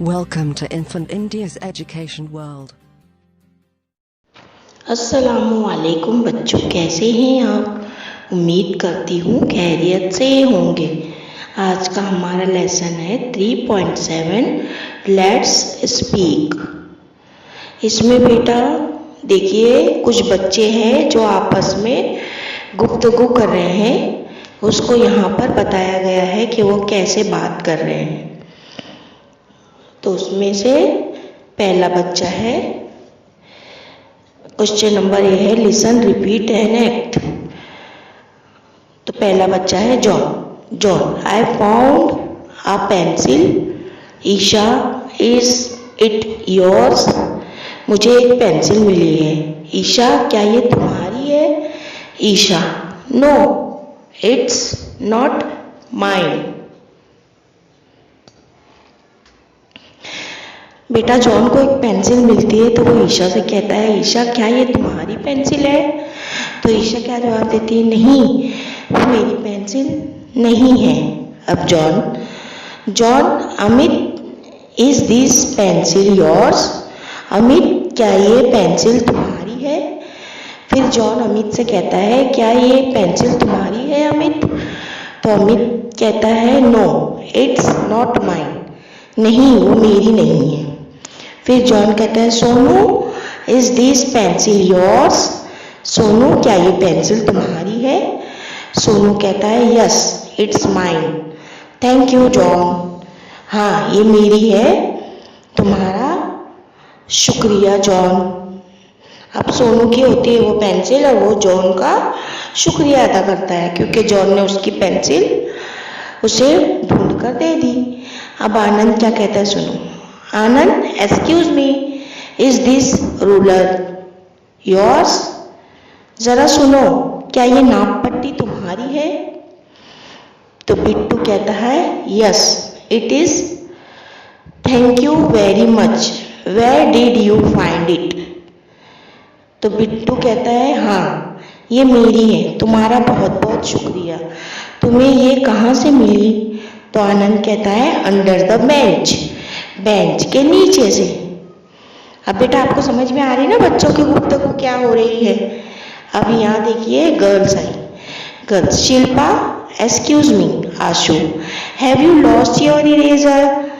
Welcome to Infant India's Education World. अस्सलामुअलैकुम बच्चों, कैसे हैं आप? उम्मीद करती हूँ खैरियत से होंगे। आज का हमारा लेसन है 3.7 लेट्स स्पीक। इसमें बेटा देखिए कुछ बच्चे हैं जो आपस में गुफ्तगू कर रहे हैं। उसको यहाँ पर बताया गया है कि वो कैसे बात कर रहे हैं। तो उसमें से पहला बच्चा है, क्वेश्चन नंबर ए है लिसन रिपीट एंड एक्ट। तो पहला बच्चा है John. I found a pencil. Isha, is it yours? मुझे एक पेंसिल मिली है। ईशा, क्या ये तुम्हारी है? Isha, no it's not mine. बेटा जॉन को एक पेंसिल मिलती है तो वो ईशा से कहता है, ईशा क्या ये तुम्हारी पेंसिल है? तो ईशा क्या जवाब देती है, नहीं वो मेरी पेंसिल नहीं है। अब John, Amit, is this pencil yours? Amit, क्या ये पेंसिल तुम्हारी है? फिर जॉन अमित से कहता है, क्या ये पेंसिल तुम्हारी है अमित? तो अमित कहता है, नो इट्स नॉट माइन। नहीं वो मेरी नहीं है। फिर जॉन कहता है, Sonu, is this pencil yours? Sonu, क्या ये पेंसिल तुम्हारी है? सोनू कहता है, yes it's mine. Thank you John. हाँ ये मेरी है, तुम्हारा शुक्रिया जॉन। अब सोनू की होती है वो पेंसिल और वो जॉन का शुक्रिया अदा करता है क्योंकि जॉन ने उसकी पेंसिल उसे ढूंढ कर दे दी। अब आनंद क्या कहता है सुनो। Anand, excuse me, is this ruler yours? जरा सुनो, क्या ये नाप पट्टी तुम्हारी है? तो बिट्टू कहता है, yes it is. Thank you very much, where did you find it? तो बिट्टू कहता है, हाँ ये मेरी है, तुम्हारा बहुत बहुत शुक्रिया। तुम्हें ये कहाँ से मिली? तो आनंद कहता है, अंडर द बेंच के नीचे से। अब बेटा आपको समझ में आ रही है ना बच्चों की गुफ्तगू क्या हो रही है? अब यहाँ देखिए girls I. Girls, Shilpa, excuse me Ashu, have you lost your eraser?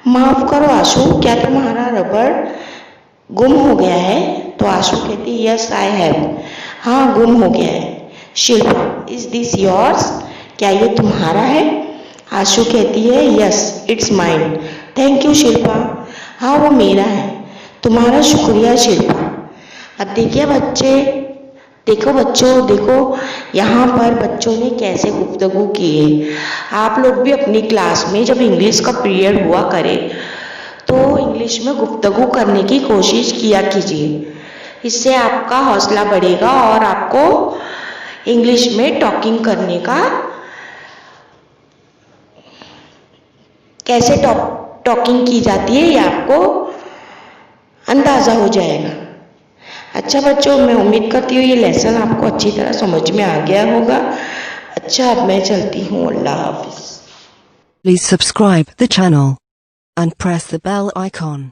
माफ करो आशु, क्या तुम्हारा रबड़ गुम हो गया है? तो आशु कहती है, यस आई हैव। हाँ गुम हो गया है। Shilpa, is this yours? क्या ये तुम्हारा है? आशु कहती है, yes it's mine. Thank you Shilpa. हाँ वो मेरा है, तुम्हारा शुक्रिया शिल्पा। अब देखिए बच्चे, देखो बच्चों, देखो यहाँ पर बच्चों ने कैसे गुफ्तगू की है। आप लोग भी अपनी क्लास में जब इंग्लिश का पीरियड हुआ करे तो इंग्लिश में गुफ्तगू करने की कोशिश किया कीजिए। इससे आपका हौसला बढ़ेगा और आपको इंग्लिश में टॉकिंग करने का कैसे टॉकिंग की जाती है ये आपको अंदाज़ा हो जाएगा। अच्छा बच्चों, मैं उम्मीद करती हूँ ये लेसन आपको अच्छी तरह समझ में आ गया होगा। अच्छा अब मैं चलती हूँ, अल्लाह हाफिज़। Please subscribe the channel and press the bell icon.